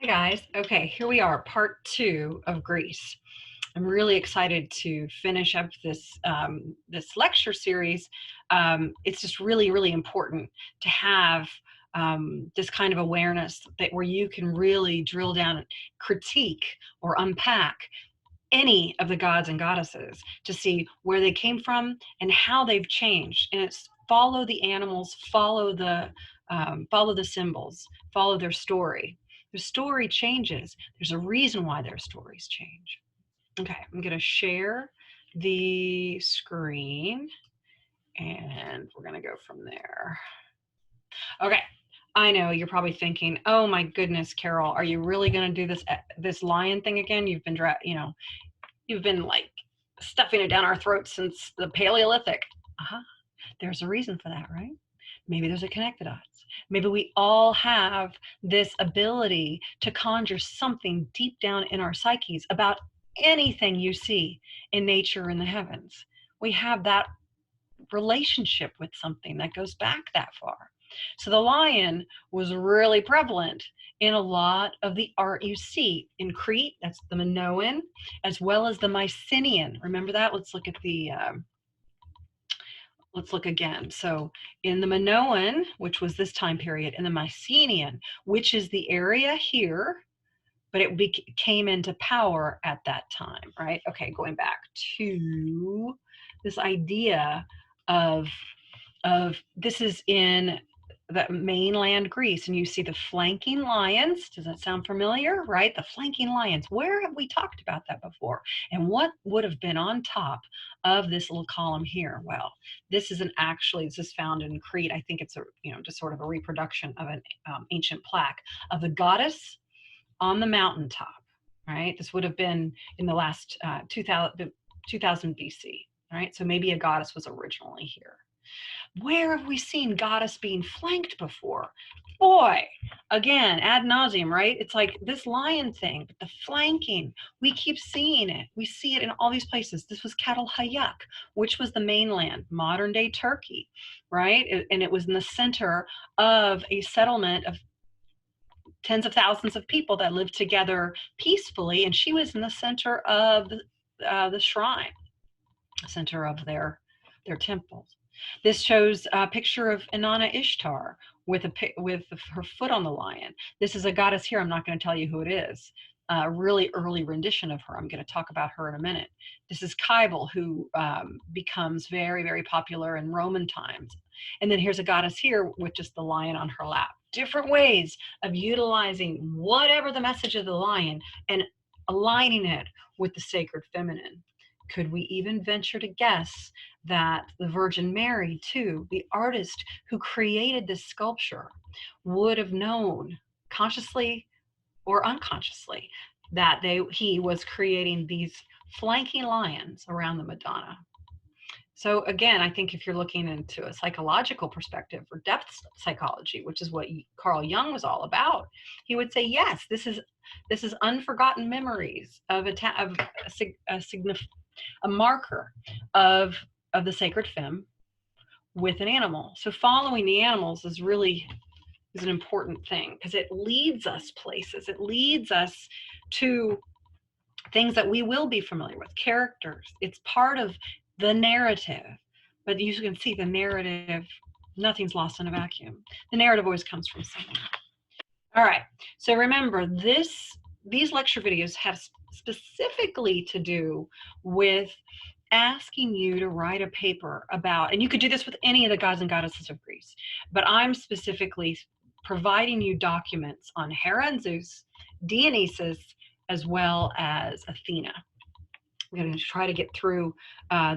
Hi guys. Okay, here we are, part 2 of Greece. I'm really excited to finish up this lecture series. It's just really, really important to have this kind of awareness that where you can really drill down and critique or unpack any of the gods and goddesses to see where they came from and how they've changed. And it's follow the animals, follow the symbols, follow their story. Their story changes. There's a reason why their stories change. Okay, I'm going to share the screen and we're going to go from there. Okay, I know you're probably thinking, "Oh my goodness, Carol, are you really going to do this lion thing again? You've been like stuffing it down our throats since the Paleolithic." Uh-huh. There's a reason for that, right? Maybe there's a connected odds. Maybe we all have this ability to conjure something deep down in our psyches about anything you see in nature in the heavens. We have that relationship with something that goes back that far. So the lion was really prevalent in a lot of the art you see in Crete. That's the Minoan, as well as the Mycenaean. Remember that? Let's look again. So in the Minoan, which was this time period, in the Mycenaean, which is the area here, but it came into power at that time, right? Okay, going back to this idea of this is in the mainland Greece, and you see the flanking lions. Does that sound familiar? Right? The flanking lions. Where have we talked about that before? And what would have been on top of this little column here? Well, this is found in Crete. I think it's just sort of a reproduction of an ancient plaque of the goddess on the mountaintop. Right? This would have been in the last 2000 BC. Right? So maybe a goddess was originally here. Where have we seen goddess being flanked before? Boy, again, ad nauseum, right? It's like this lion thing, but the flanking, we keep seeing it. We see it in all these places. This was Kettle Hayak, which was the mainland, modern day Turkey, right? And it was in the center of a settlement of tens of thousands of people that lived together peacefully. And she was in the center of the shrine, center of their temples. This shows a picture of Inanna Ishtar with her foot on the lion. This is a goddess here. I'm not going to tell you who it is. A really early rendition of her. I'm going to talk about her in a minute. This is Cybele, who becomes very, very popular in Roman times. And then here's a goddess here with just the lion on her lap. Different ways of utilizing whatever the message of the lion and aligning it with the sacred feminine. Could we even venture to guess that the Virgin Mary, too, the artist who created this sculpture, would have known, consciously or unconsciously, that he was creating these flanking lions around the Madonna? So again, I think if you're looking into a psychological perspective or depth psychology, which is what Carl Jung was all about, he would say, yes, this is unforgotten memories of a marker of the sacred femme with an animal. So following the animals is an important thing because it leads us places. It leads us to things that we will be familiar with, characters. It's part of the narrative. But you can see the narrative, nothing's lost in a vacuum. The narrative always comes from somewhere. All right, so remember these lecture videos have specifically to do with asking you to write a paper about, and you could do this with any of the gods and goddesses of Greece, but I'm specifically providing you documents on Hera and Zeus, Dionysus, as well as Athena. I'm going to try to get through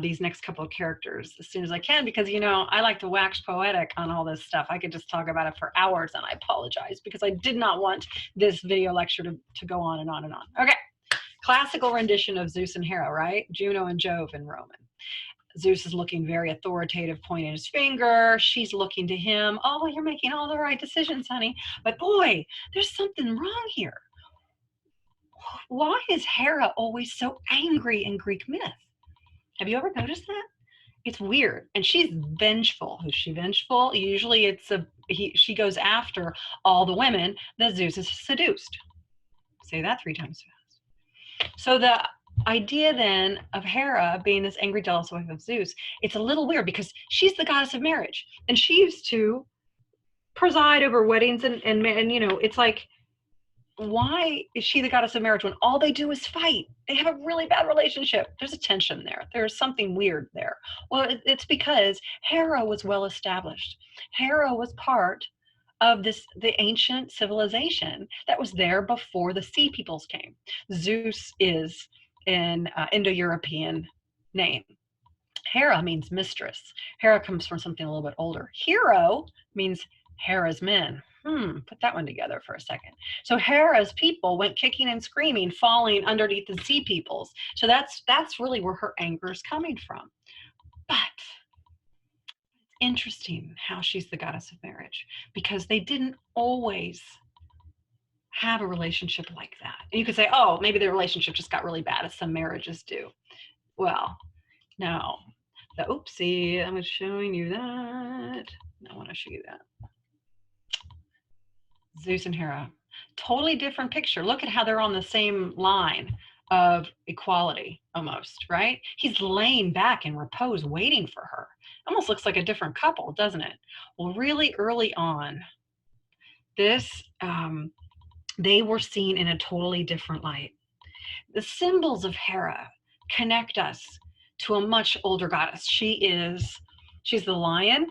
these next couple of characters as soon as I can because, I like to wax poetic on all this stuff. I could just talk about it for hours, and I apologize because I did not want this video lecture to go on and on and on. Okay, classical rendition of Zeus and Hera, right? Juno and Jove in Roman. Zeus is looking very authoritative, pointing his finger. She's looking to him. Oh, you're making all the right decisions, honey. But boy, there's something wrong here. Why is Hera always so angry in Greek myth? Have you ever noticed that? It's weird. And she's vengeful. Who's she vengeful? Usually she goes after all the women that Zeus has seduced. Say that 3 times fast. So the idea then of Hera being this angry, jealous wife of Zeus, it's a little weird because she's the goddess of marriage, and she used to preside over weddings, and it's like, why is she the goddess of marriage when all they do is fight? They have a really bad relationship. There's a tension there. There's something weird there. Well, it's because Hera was well established. Hera was part of the ancient civilization that was there before the sea peoples came. Zeus is an Indo-European name. Hera means mistress. Hera comes from something a little bit older. Hero means Hera's men. Put that one together for a second. So Hera's people went kicking and screaming, falling underneath the sea peoples. So that's really where her anger is coming from. But it's interesting how she's the goddess of marriage, because they didn't always have a relationship like that. And you could say, oh, maybe the relationship just got really bad, as some marriages do. Well, no. Oopsie, I'm showing you that. I want to show you that. Zeus and Hera. Totally different picture. Look at how they're on the same line of equality almost, right? He's laying back in repose waiting for her. Almost looks like a different couple, doesn't it? Well, really early on, they were seen in a totally different light. The symbols of Hera connect us to a much older goddess. She's the lion,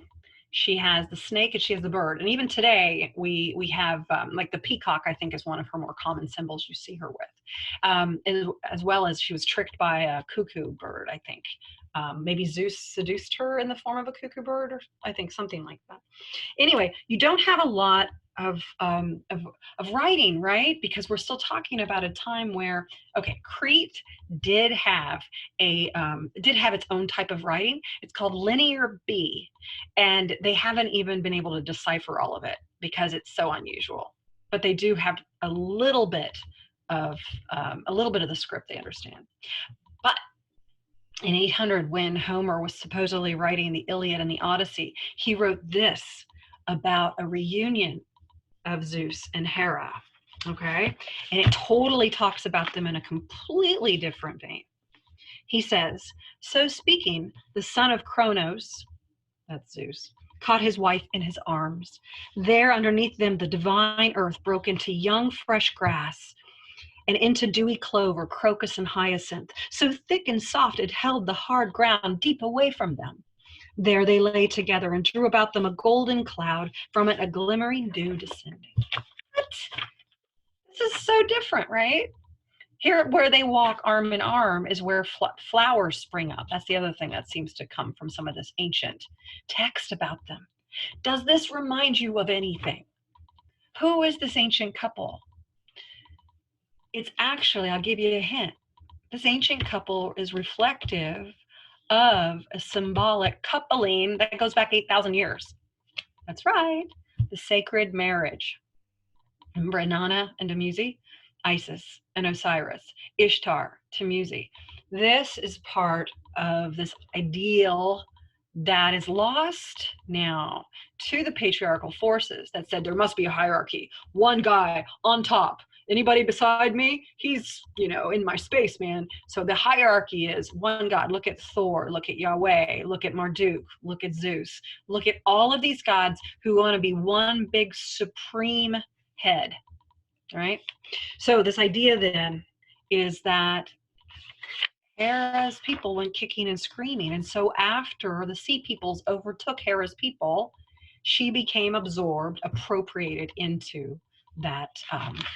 she has the snake, and she has the bird. And even today, we have like the peacock, I think, is one of her more common symbols you see her with, as well as she was tricked by a cuckoo bird, I think. Maybe Zeus seduced her in the form of a cuckoo bird, or I think something like that. Anyway, you don't have a lot of writing, right? Because we're still talking about a time where, okay, Crete did have its own type of writing. It's called Linear B, and they haven't even been able to decipher all of it because it's so unusual. But they do have a little bit of the script they understand. But in 800, when Homer was supposedly writing the Iliad and the Odyssey, he wrote this about a reunion of Zeus and Hera, okay? And it totally talks about them in a completely different vein. He says, so speaking, the son of Kronos, that's Zeus, caught his wife in his arms. There underneath them, the divine earth broke into young, fresh grass, and into dewy clover, crocus, and hyacinth. So thick and soft it held the hard ground deep away from them. There they lay together and drew about them a golden cloud, from it a glimmering dew descending. What? This is so different, right? Here, where they walk arm in arm, is where flowers spring up. That's the other thing that seems to come from some of this ancient text about them. Does this remind you of anything? Who is this ancient couple? It's actually, I'll give you a hint. This ancient couple is reflective of a symbolic coupling that goes back 8,000 years. That's right, the sacred marriage. Remember Inanna and Dumuzi? Isis and Osiris, Ishtar, Tamuzi. This is part of this ideal that is lost now to the patriarchal forces that said there must be a hierarchy, one guy on top. Anybody beside me, he's, in my space, man. So the hierarchy is one God. Look at Thor, look at Yahweh, look at Marduk, look at Zeus, look at all of these gods who want to be one big supreme head, right? So this idea then is that Hera's people went kicking and screaming. And so after the sea peoples overtook Hera's people, she became absorbed, appropriated into that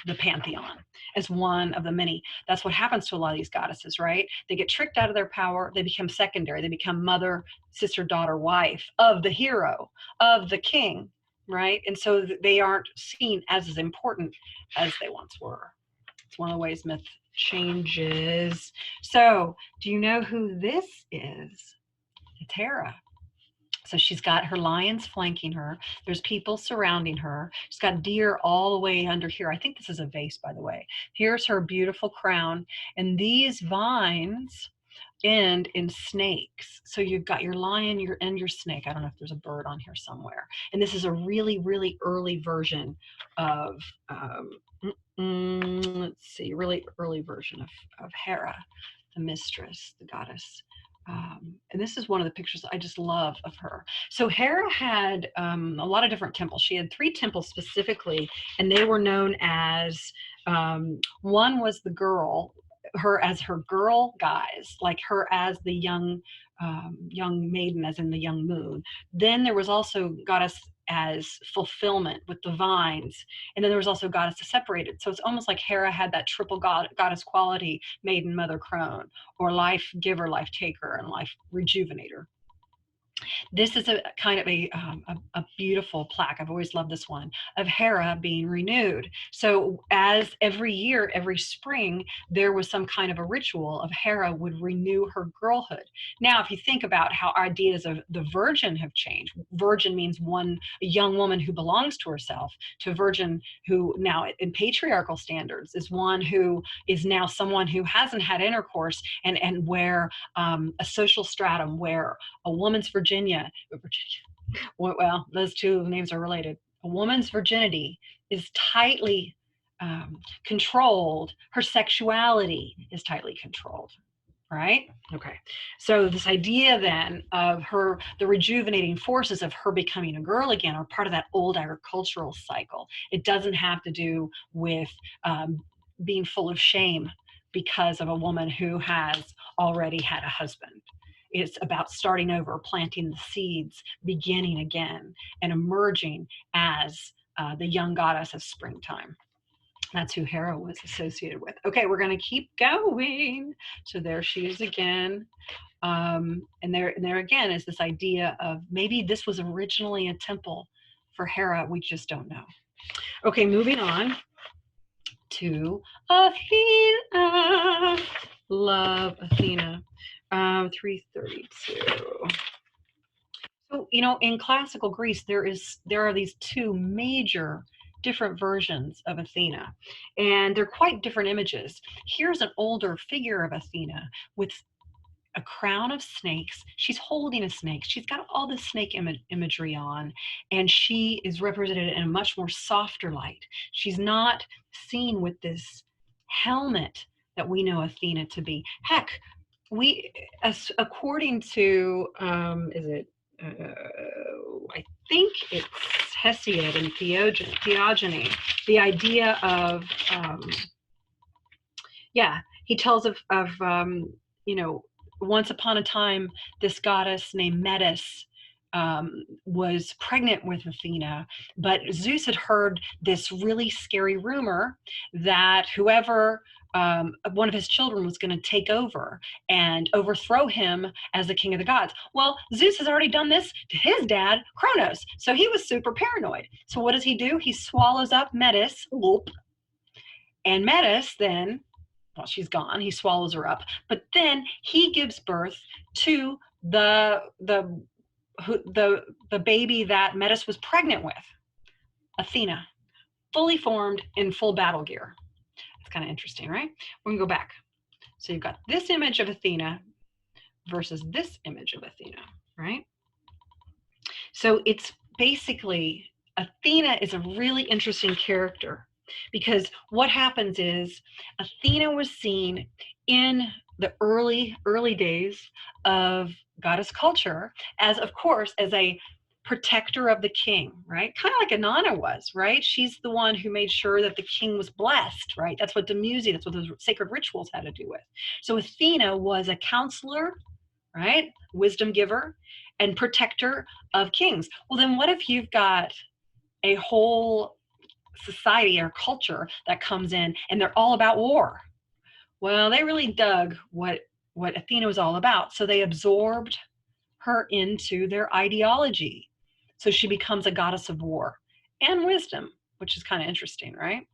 the pantheon as one of the many. That's what happens to a lot of these goddesses, right? They get tricked out of their power. They become secondary. They become mother, sister, daughter, wife of the hero, of the king, right? And so they aren't seen as important as they once were. It's one of the ways myth changes. So do you know who this is? It's Hera. So she's got her lions flanking her. There's people surrounding her. She's got deer all the way under here. I think this is a vase, by the way. Here's her beautiful crown. And these vines end in snakes. So you've got your lion, your snake. I don't know if there's a bird on here somewhere. And this is a really, really early version of, let's see, really early version of Hera, the mistress, the goddess. And this is one of the pictures I just love of her. So Hera had a lot of different temples. She had 3 temples specifically, and they were known as, one was the girl, her as her girl guise, like her as the young maiden, as in the young moon. Then there was also goddess as fulfillment with the vines, and then there was also goddess to separate it. So it's almost like Hera had that triple goddess quality: maiden, mother, crone, or life giver, life taker, and life rejuvenator. This is a kind of a beautiful plaque. I've always loved this one, of Hera being renewed. So as every year, every spring, there was some kind of a ritual of Hera would renew her girlhood. Now, if you think about how ideas of the virgin have changed, virgin means a young woman who belongs to herself, to virgin who now in patriarchal standards is one who is now someone who hasn't had intercourse, and where a social stratum where a woman's Virginia, well, those two names are related. A woman's virginity is tightly controlled. Her sexuality is tightly controlled, right? Okay. So this idea then of her, the rejuvenating forces of her becoming a girl again, are part of that old agricultural cycle. It doesn't have to do with being full of shame because of a woman who has already had a husband. It's about starting over, planting the seeds, beginning again, and emerging as the young goddess of springtime. That's who Hera was associated with. Okay, we're going to keep going. So there she is again. And there again is this idea of maybe this was originally a temple for Hera. We just don't know. Okay, moving on to Athena. Love Athena. 332. So, in classical Greece, there are these 2 major different versions of Athena, and they're quite different images. Here's an older figure of Athena with a crown of snakes. She's holding a snake. She's got all this snake imagery on, and she is represented in a much more softer light. She's not seen with this helmet that we know Athena to be. Heck, according to, I think it's Hesiod and Theogony, the idea of, he tells of once upon a time, this goddess named Medusa was pregnant with Athena, but Zeus had heard this really scary rumor that whoever one of his children was going to take over and overthrow him as the king of the gods. Well, Zeus has already done this to his dad, Kronos, so he was super paranoid. So what does he do? He swallows up Medusa, and Medusa then, well, she's gone. He swallows her up, but then he gives birth to the baby that Medusa was pregnant with, Athena, fully formed in full battle gear. It's kind of interesting, right? We're gonna go back. So you've got this image of Athena versus this image of Athena, right? So it's basically, Athena is a really interesting character, because what happens is Athena was seen in the early days of goddess culture as, of course, as a protector of the king, right? Kind of like Inanna was, right? She's the one who made sure that the king was blessed, right? That's what that's what those sacred rituals had to do with. So Athena was a counselor, right? Wisdom giver and protector of kings. Well, then what if you've got a whole society or culture that comes in and they're all about war? Well, they really dug what Athena was all about. So they absorbed her into their ideology. So she becomes a goddess of war and wisdom, which is kind of interesting, right?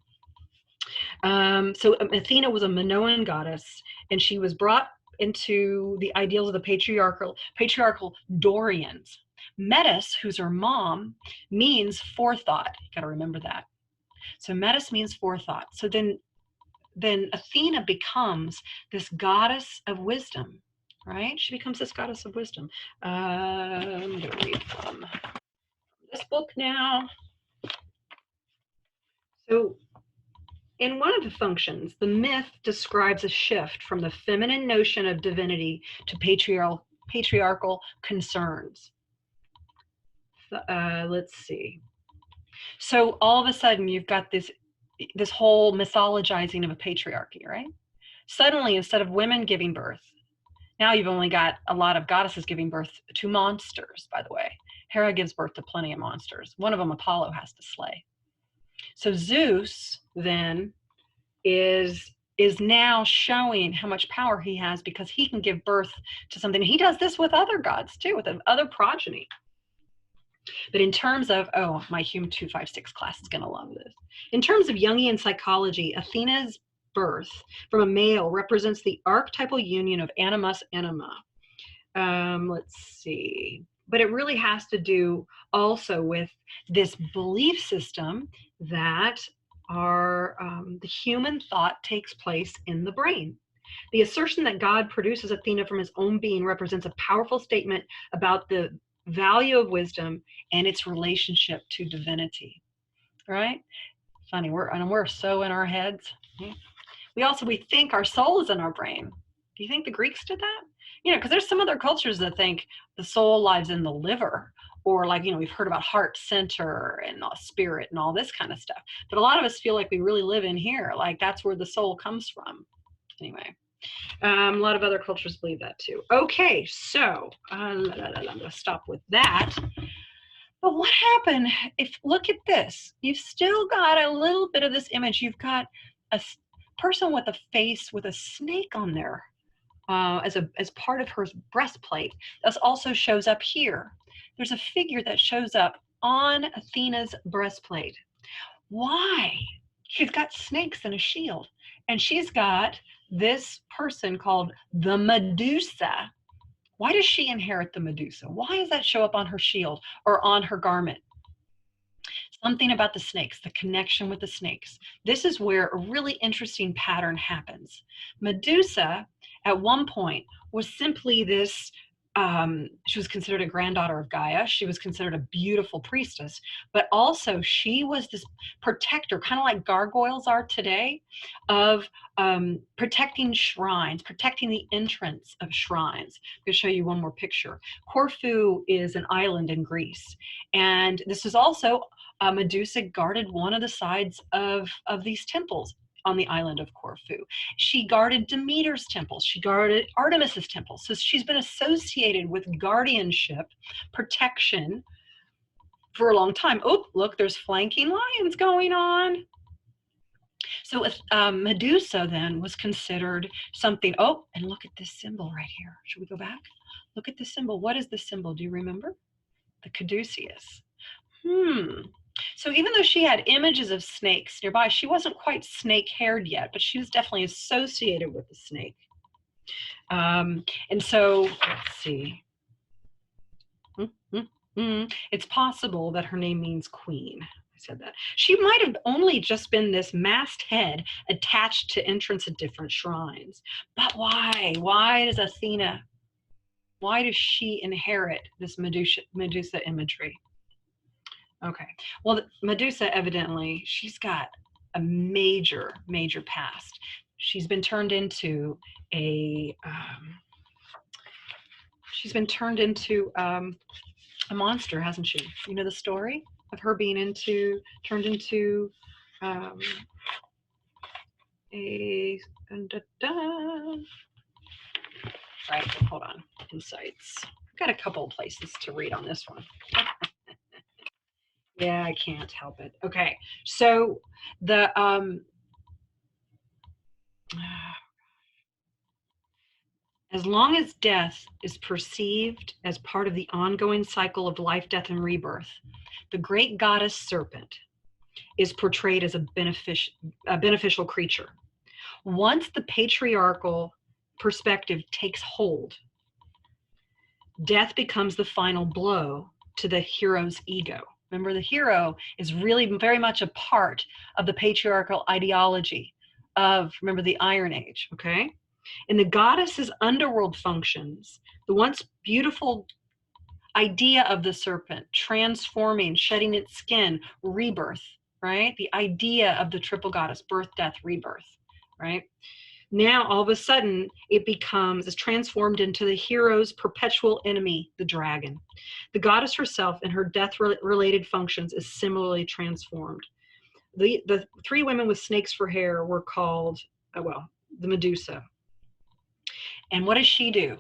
So Athena was a Minoan goddess, and she was brought into the ideals of the patriarchal Dorians. Metis, who's her mom, means forethought. You got to remember that. So Metis means forethought. So then Athena becomes this goddess of wisdom. right? She becomes this goddess of wisdom. I'm going to read from this book now. So, in one of the functions, the myth describes a shift from the feminine notion of divinity to patriarchal concerns. Let's see. So all of a sudden, you've got this whole mythologizing of a patriarchy, right? Suddenly, instead of women giving birth, now you've only got a lot of goddesses giving birth to monsters, by the way. Hera gives birth to plenty of monsters. One of them Apollo has to slay. So Zeus then is now showing how much power he has because he can give birth to something. He does this with other gods too, with other progeny. But in terms of, oh, my Hume 256 class is going to love this. In terms of Jungian psychology, Athena's birth from a male represents the archetypal union of animus anima. Let's see. But it really has to do also with this belief system that the human thought takes place in the brain. The assertion that God produces Athena from his own being represents a powerful statement about the value of wisdom and its relationship to divinity, right? Funny, we're so in our heads. We think our soul is in our brain. Do you think the Greeks did that? Because there's some other cultures that think the soul lies in the liver, or we've heard about heart center and spirit and all this kind of stuff. But a lot of us feel like we really live in here, like that's where the soul comes from. Anyway. A lot of other cultures believe that too. Okay, so I'm going to stop with that. But what happened if, look at this, you've still got a little bit of this image. You've got a person with a face with a snake on there as part of her breastplate. That also shows up here. There's a figure that shows up on Athena's breastplate. Why? She's got snakes and a shield, and she's got this person called the Medusa. Why does she inherit the Medusa? Why does that show up on her shield or on her garment? Something about the snakes, the connection with the snakes. This is where a really interesting pattern happens. Medusa, at one point, was simply this, she was considered a granddaughter of Gaia. She was considered a beautiful priestess, but also she was this protector, kind of like gargoyles are today, of protecting shrines, protecting the entrance of shrines. I'm going to show you one more picture. Corfu is an island in Greece, and this is also Medusa guarded one of the sides of these temples on the island of Corfu. She guarded Demeter's temples. She guarded Artemis's temples. So she's been associated with guardianship, protection for a long time. Oh, look, there's flanking lions going on. So Medusa then was considered something. Oh, and look at this symbol right here. Should we go back? Look at this symbol. What is this symbol? Do you remember? The caduceus. So even though she had images of snakes nearby, she wasn't quite snake-haired yet, but she was definitely associated with the snake. And so, let's see. It's possible that her name means queen. I said that. She might have only just been this masthead attached to entrance at different shrines. But why? Why does Athena, why does she inherit this Medusa imagery? Okay, well, Medusa, evidently, she's got a major, major past. She's been turned into a monster, hasn't she? You know the story of her being turned into right, hold on, insights. I've got a couple of places to read on this one. Yeah, I can't help it. Okay, so as long as death is perceived as part of the ongoing cycle of life, death, and rebirth, the great goddess serpent is portrayed as a beneficial creature. Once the patriarchal perspective takes hold, death becomes the final blow to the hero's ego. Remember, the hero is really very much a part of the patriarchal ideology of, remember, the Iron Age, okay? In the goddess's underworld functions, the once beautiful idea of the serpent transforming, shedding its skin, rebirth, right? The idea of the triple goddess, birth, death, rebirth, right? Now, all of a sudden, is transformed into the hero's perpetual enemy, the dragon. The goddess herself and her death-related functions is similarly transformed. The three women with snakes for hair were called, the Medusa. And what does she do?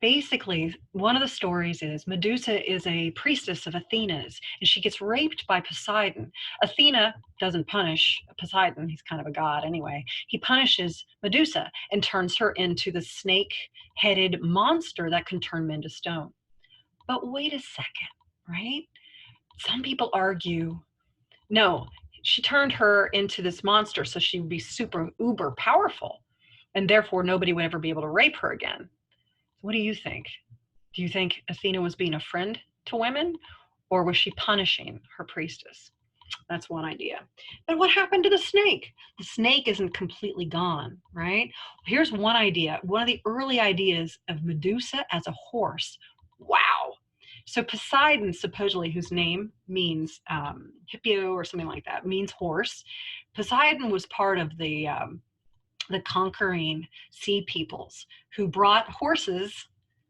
Basically, one of the stories is Medusa is a priestess of Athena's, and she gets raped by Poseidon. Athena doesn't punish Poseidon. He's kind of a god anyway. He punishes Medusa and turns her into the snake-headed monster that can turn men to stone. But wait a second, right? Some people argue, no, she turned her into this monster so she would be super uber powerful, and therefore nobody would ever be able to rape her again. What do you think? Do you think Athena was being a friend to women, or was she punishing her priestess? That's one idea. But what happened to the snake? The snake isn't completely gone, right? Here's one idea. One of the early ideas of Medusa as a horse. Wow. So Poseidon, supposedly, whose name means hippio or something like that, means horse. Poseidon was part of the conquering sea peoples who brought horses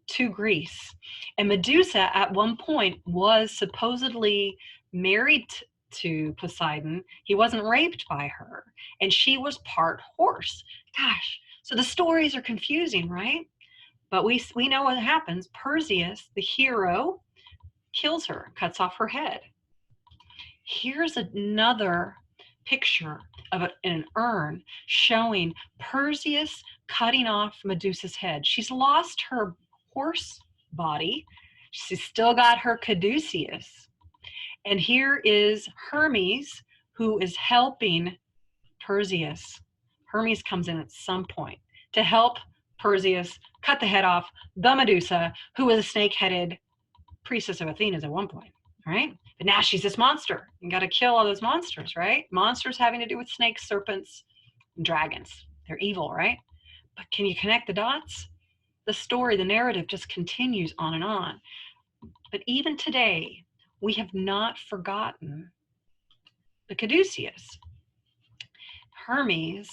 to Greece. And Medusa at one point was supposedly married to Poseidon. He wasn't raped by her, and she was part horse. Gosh, so the stories are confusing, right? But we know what happens. Perseus, the hero, kills her, cuts off her head. Here's another picture of it in an urn showing Perseus cutting off Medusa's head. She's lost her horse body. She's still got her caduceus. And here is Hermes, who is helping Perseus. Hermes comes in at some point to help Perseus cut the head off the Medusa, who was a snake-headed priestess of Athena's at one point, right? But now she's this monster. You got to kill all those monsters, right? Monsters having to do with snakes, serpents, and dragons. They're evil, right? But can you connect the dots? The story, the narrative just continues on and on. But even today, we have not forgotten the caduceus. Hermes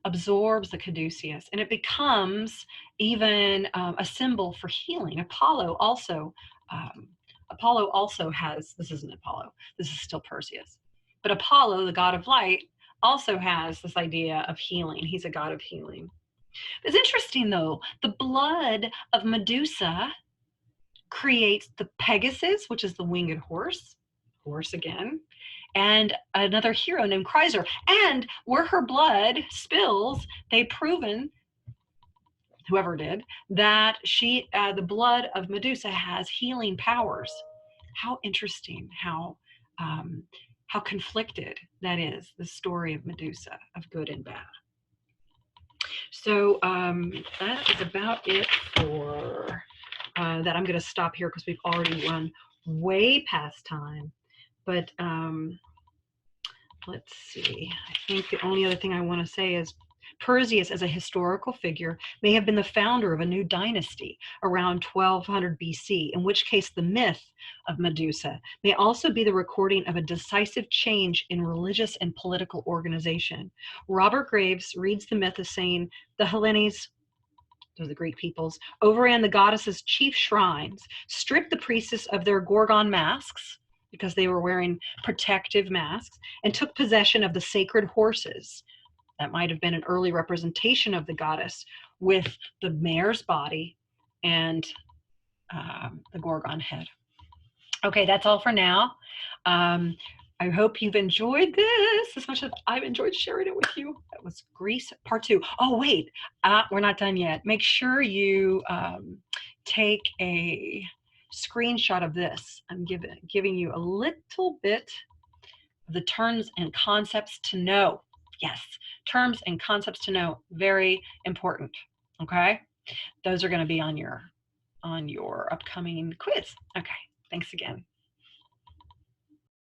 absorbs the caduceus, and it becomes even a symbol for healing. Apollo also has, this isn't Apollo, this is still Perseus, but Apollo, the god of light, also has this idea of healing. He's a god of healing. It's interesting though, the blood of Medusa creates the Pegasus, which is the winged horse again, and another hero named Chryser. And where her blood spills, they've proven, whoever did, that the blood of Medusa has healing powers. How interesting, how conflicted that is, the story of Medusa, of good and bad. So that is about it for that. I'm going to stop here because we've already run way past time. But let's see. I think the only other thing I want to say is Perseus, as a historical figure, may have been the founder of a new dynasty around 1200 BC, in which case the myth of Medusa may also be the recording of a decisive change in religious and political organization. Robert Graves reads the myth as saying the Hellenes, those are the Greek peoples, overran the goddess's chief shrines, stripped the priestess of their Gorgon masks, because they were wearing protective masks, and took possession of the sacred horses. That might have been an early representation of the goddess, with the mare's body and the Gorgon head. Okay, that's all for now. I hope you've enjoyed this as much as I've enjoyed sharing it with you. That was Greece part 2. Oh, wait, we're not done yet. Make sure you take a screenshot of this. I'm giving you a little bit of the terms and concepts to know. Yes, terms and concepts to know, very important. Okay, those are going to be on your upcoming quiz. Okay, thanks again.